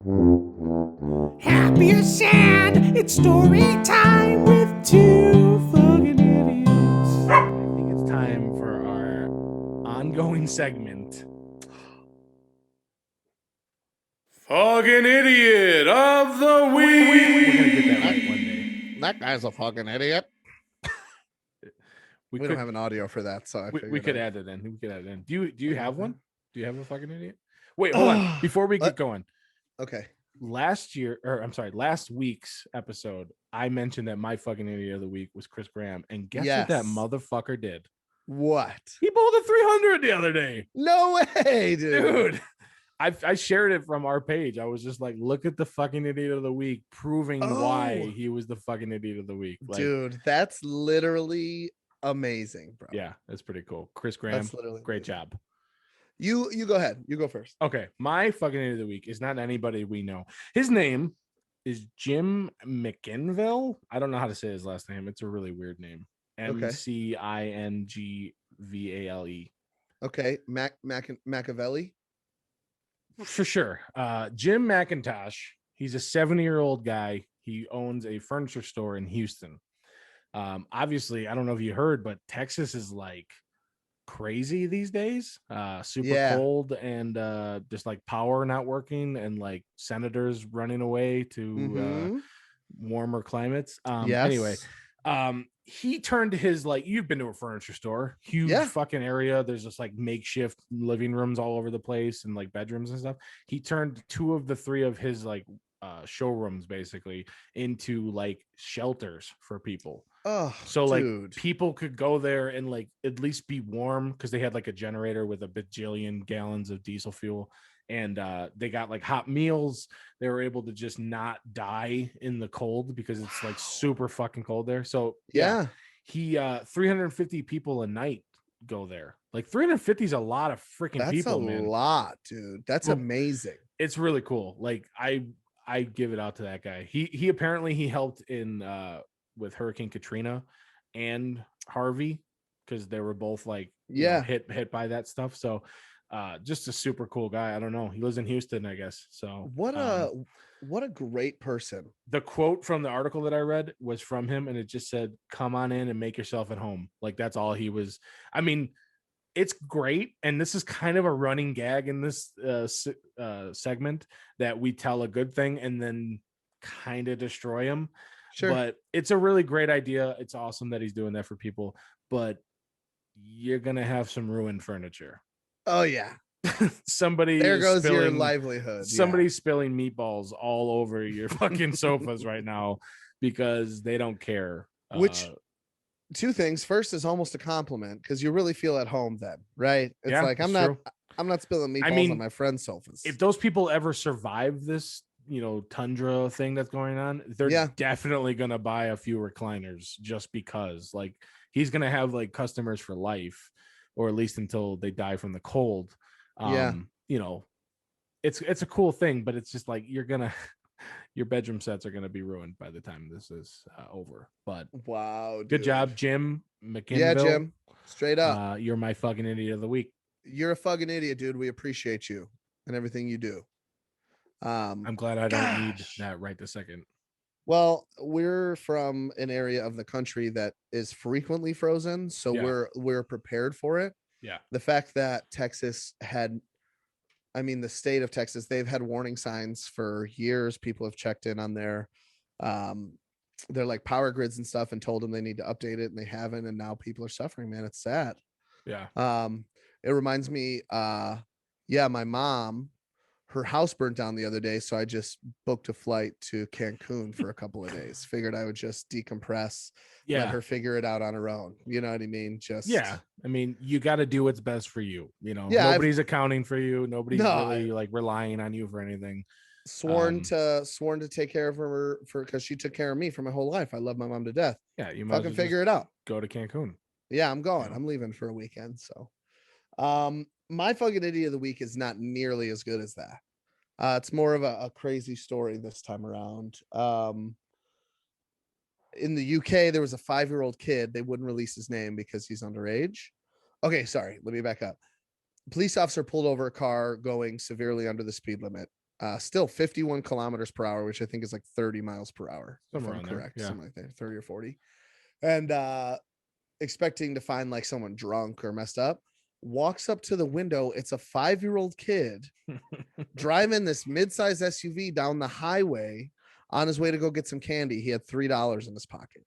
Happy or sad, it's story time with two fucking idiots. I think it's time for our ongoing segment. Fucking idiot of the week. We're gonna get that right one day. That guy's a fucking idiot. We We could don't have an audio for that, so I we figured could I'd- add it in. We could add it in. Do you have one? Do you have a fucking idiot? Wait, hold on. Before we get going, Okay. last week's episode, I mentioned that my fucking idiot of the week was Chris Graham, and guess what that Yes. motherfucker did? What? He pulled a 300 the other day, No way, dude. dude. I shared it from our page. I was just like, look at the fucking idiot of the week, proving why Oh. he was the fucking idiot of the week. Like, Dude, that's literally amazing, bro. yeah, that's pretty cool. Chris Graham, That's literally great amazing. job. You go ahead. You go first. Okay, my fucking idiot of the week is not anybody we know. His name is Jim McInville. I don't know how to say his last name. It's a really weird name. Okay. McInvale. Okay. Machiavelli. For sure. Jim McIntosh. He's a 70-year-old guy. He owns a furniture store in Houston. Obviously, I don't know if you heard, but Texas is like crazy these days. Super Yeah. cold and just like power not working and like senators running away to Mhm. warmer climates. Yes. Anyway, he turned his, like, you've been to a furniture store, huge Yeah. fucking area. There's just like makeshift living rooms all over the place and like bedrooms and stuff. He turned two of the three of his like showrooms basically into like shelters for people. Oh, So like dude. people could go there and like at least be warm because they had like a generator with a bajillion gallons of diesel fuel, and they got like hot meals. They were able to just not die in the cold because it's like super fucking cold there. So Yeah. he 350 people a night go there. Like 350 is a lot of freaking That's people, a man. lot, dude. That's Well, amazing. It's really cool. Like I give it out to that guy. He apparently he helped in with Hurricane Katrina and Harvey because they were both like hit by that stuff. So just a super cool guy. I don't know. He lives in Houston, I guess. So What a great person. the quote from the article that I read was from him, and it just said, "Come on in and make yourself at home." Like that's all he was. I mean, it's great, and this is kind of a running gag in this segment that we tell a good thing and then kind of destroy him. Sure. But it's a really great idea. It's awesome that he's doing that for people, but you're gonna have some ruined furniture. Oh yeah. Somebody There is goes your spilling, livelihood. somebody's spilling meatballs all over your fucking sofas right now because they don't care. Which two things. First is almost a compliment because you really feel at home then, right? It's Yeah, like it's I'm true. not spilling meatballs on my friend's sofas. If those people ever survive this, tundra thing that's going on, they're definitely gonna buy a few recliners just because, like, he's gonna have like customers for life, or at least until they die from the cold. It's a cool thing, but it's just like your bedroom sets are gonna be ruined by the time this is over. But wow, good job, Jim McInville. Yeah, Jim, straight up. You're my fucking idiot of the week. You're a fucking idiot, dude. We appreciate you and everything you do. I'm glad I don't need that right this second. Well, we're from an area of the country that is frequently frozen, so we're prepared for it. Yeah. The fact that Texas had, I mean, the state of Texas, they've had warning signs for years. People have checked in on their like power grids and stuff and told them they need to update it, and they haven't, and now people are suffering, man. It's sad. Yeah. It reminds me, my mom, her house burnt down the other day, so I just booked a flight to Cancun for a couple of days. Figured I would just decompress, let her figure it out on her own. You know what I mean? I mean, you got to do what's best for you. Nobody's accounting for you. Nobody's really like relying on you for anything. Sworn to take care of her because she took care of me for my whole life. I love my mom to death. Yeah, you fucking figure it out. Go to Cancun. Yeah, I'm going. I'm leaving for a weekend. So, my fucking idiot of the week is not nearly as good as that. It's more of a crazy story this time around. In the UK, there was a 5-year-old kid. They wouldn't release his name because he's underage. Okay, sorry. Let me back up. Police officer pulled over a car going severely under the speed limit. Still 51 kilometers per hour, which I think is like 30 miles per hour. Somewhere if I'm around there, correct. yeah. Something like that, 30 or 40. And expecting to find like someone drunk or messed up. Walks up to the window. It's a 5-year-old kid driving this mid-sized SUV down the highway on his way to go get some candy. He had $3 in his pocket.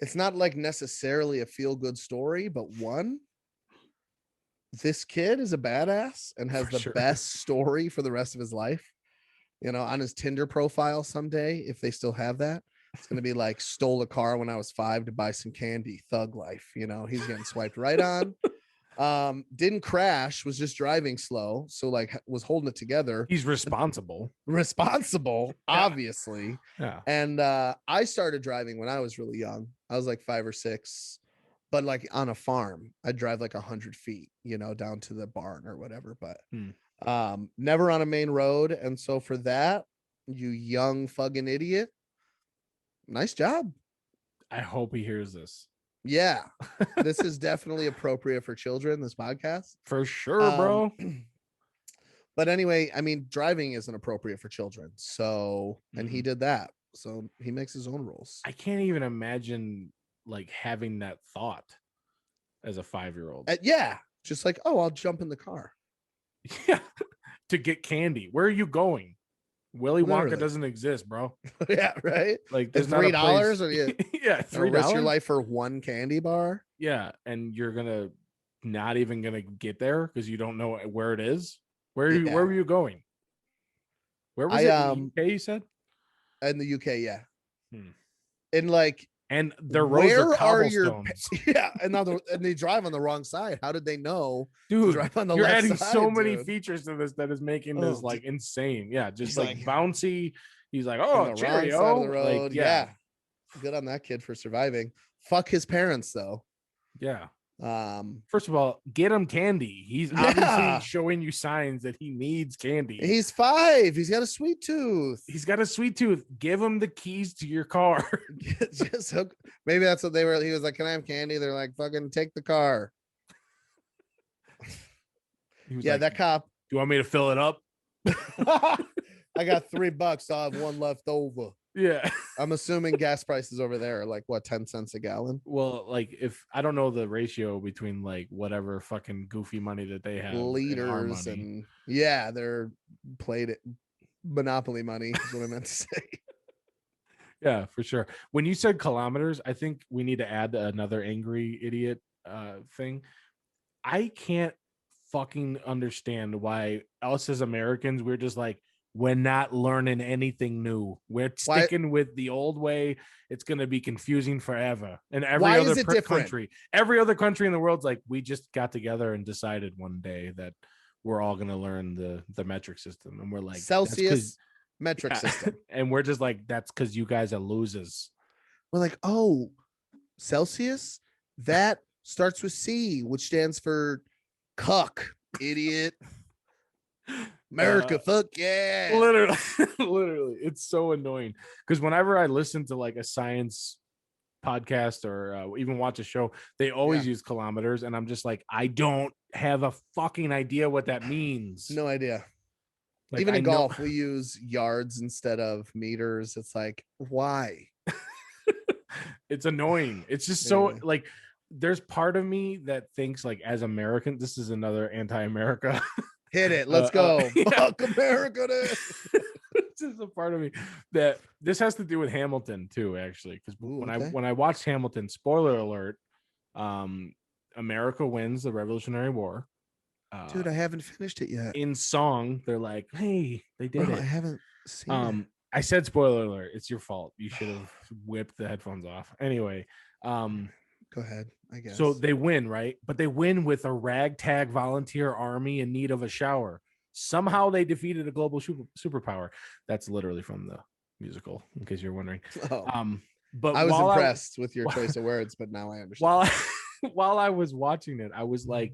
It's not like necessarily a feel-good story, but one, this kid is a badass and has For the sure. best story for the rest of his life. You know, on his Tinder profile someday, if they still have that, it's going to be like, stole a car when I was 5 to buy some candy, thug life. You know, he's getting swiped right on. Didn't crash, was just driving slow. So like was holding it together. He's responsible. Responsible, Yeah. obviously. Yeah. And I started driving when I was really young. I was like 5 or 6, but like on a farm, I'd drive like 100 feet, you know, down to the barn or whatever. But never on a main road. And so for that, you young fucking idiot, nice job. I hope he hears this. Yeah, this is definitely appropriate for children, this podcast. For sure, bro. But anyway, I mean, driving isn't appropriate for children. So, and he did that. So he makes his own rules. I can't even imagine like having that thought as a 5-year-old. Yeah. Just like, oh, I'll jump in the car. Yeah. To get candy. Where are you going? Willy Literally. Wonka doesn't exist, bro. Yeah, right. Like It's there's not a $3 place- or you yeah, risk your $3. life for one candy bar. Yeah, and you're gonna not even gonna get there because you don't know where it is. Where were you going? Where was it? In the UK, you said? In the UK, yeah. Hmm. And like, and the roads are cobblestones. Yeah, and now and they drive on the wrong side. How did they know to Dude, drive on the you're left adding side, so many dude? features to this that is making this Oh, like insane. Yeah, just he's like like- bouncy. He's like, On oh, the wrong cheerio. side of the Like, road. Yeah. Good on that kid for surviving. Fuck his parents though. Yeah. Um, First of all, get him candy. He's Yeah. obviously showing you signs that he needs candy. he's 5. He's got a sweet tooth. He's got a sweet tooth. Give him the keys to your car. Just hook. Maybe that's what they were. He was like, "Can I have candy?" They're like, "Fucking take the car." He was Yeah, like, that cop. do you want me to fill it up? I got $3. So I have one left over. Yeah. I'm assuming gas prices over there are like what, 10 cents a gallon? Well, like if I don't know the ratio between like whatever fucking goofy money that they have, and our Liters money. and yeah, they're played it. Monopoly money is what I meant to say. Yeah, for sure. When you said kilometers, I think we need to add another angry idiot thing. I can't fucking understand why us as Americans, we're just like, we're not learning anything new. We're Why- sticking with the old way. It's going to be confusing forever. And every Why is other it different? every other country in the world's like, we just got together and decided one day that we're all going to learn the metric system. And we're like, that's 'cause- Celsius metric yeah. system. And we're just like, that's because you guys are losers. We're like, oh, Celsius? That starts with C, which stands for cuck, idiot. America, fuck yeah. Literally, literally, it's so annoying because whenever I listen to like a science podcast or even watch a show, they always use kilometers, and I'm just like, I don't have a fucking idea what that means. No idea. Like, Even I in know- golf, we use yards instead of meters. It's like, why? it's annoying. It's just so Yeah. like. There's part of me that thinks like as American, this is another anti-America. Hit it. Let's go. yeah. Fuck America. This is a part of me that this has to do with Hamilton too, actually. Because Ooh, when okay. I watched Hamilton, spoiler alert, America wins the Revolutionary War. Dude, I haven't finished it yet. In song, they're like, "Hey, they did Bro, I it." haven't seen it. I said spoiler alert. It's your fault. You should have whipped the headphones off. Anyway, Go ahead, I guess. so they win, right? But they win with a ragtag volunteer army in need of a shower. Somehow they defeated a global superpower. That's literally from the musical, in case you're wondering. Oh, But I was while impressed with your choice of words, but now I understand. while I was watching it, I was like,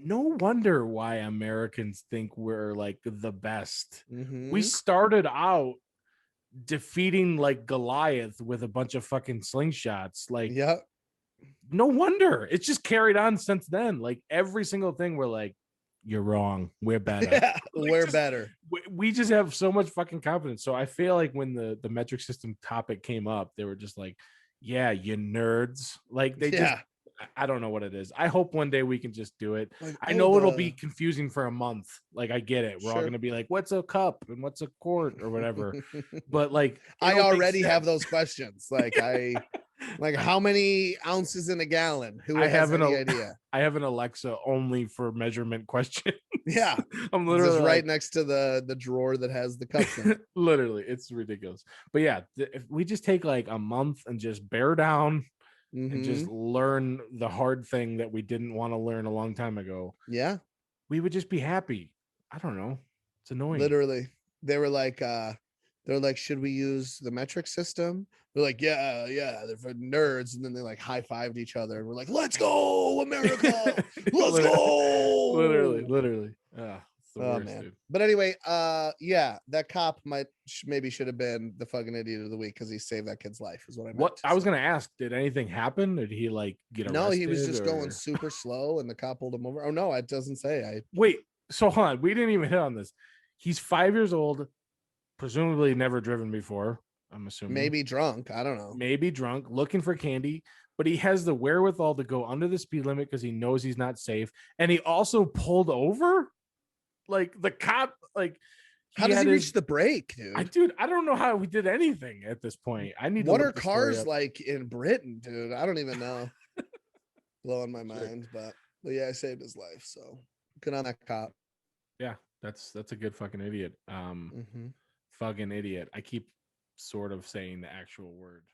no wonder why Americans think we're like the best. Mhm. We started out defeating like Goliath with a bunch of fucking slingshots. Like, Yep. no wonder it's just carried on since then. Like every single thing we're like, you're wrong. We're better. Yeah, Like, we're just- better. we just have so much fucking confidence. So I feel like when the metric system topic came up, they were just like, yeah, you nerds. Like they just, Yeah. I don't know what it is. I hope one day we can just do it. Like, I oh, know it'll the- be confusing for a month. Like I get it. We're all Sure. gonna be like, what's a cup and what's a quart or whatever. But like, I it'll make already have sense. those questions. Like like how many ounces in a gallon? Who I has have any an idea? I have an Alexa only for measurement questions. Yeah. I'm It's literally just like, right next to the drawer that has the cups in it. literally, it's ridiculous. But yeah, if we just take like a month and just bear down and just Mhm. learn the hard thing that we didn't want to learn a long time ago, Yeah, we would just be happy. I don't know. It's annoying. literally. They're like, should we use the metric system? They're like, yeah, they're for nerds. And then they like high-fived each other. And we're like, let's go, America. Let's go. Literally. It's the Oh worst, man. dude. But anyway, yeah, that cop maybe should have been the fucking idiot of the week because he saved that kid's life, is what I meant. What to I was say. gonna ask, did anything happen? Did he like get arrested? No, he was just or- going super slow and the cop pulled him over. Oh no, it doesn't say. Wait, so hold on. We didn't even hit on this. He's 5 years old, presumably never driven before. I'm assuming Maybe drunk. I don't know. maybe drunk, looking for candy, but he has the wherewithal to go under the speed limit because he knows he's not safe. And he also pulled over. Like the cop, like How does he had reach his- the brake, dude? Dude, I don't know how we did anything at this point. I need What to are look the story cars up. like in Britain, dude? I don't even know. Blowing my Sure. mind, but yeah, I saved his life. So good on that cop. Yeah, that's a good fucking idiot. Mhm. Fucking idiot. I keep sort of saying the actual word.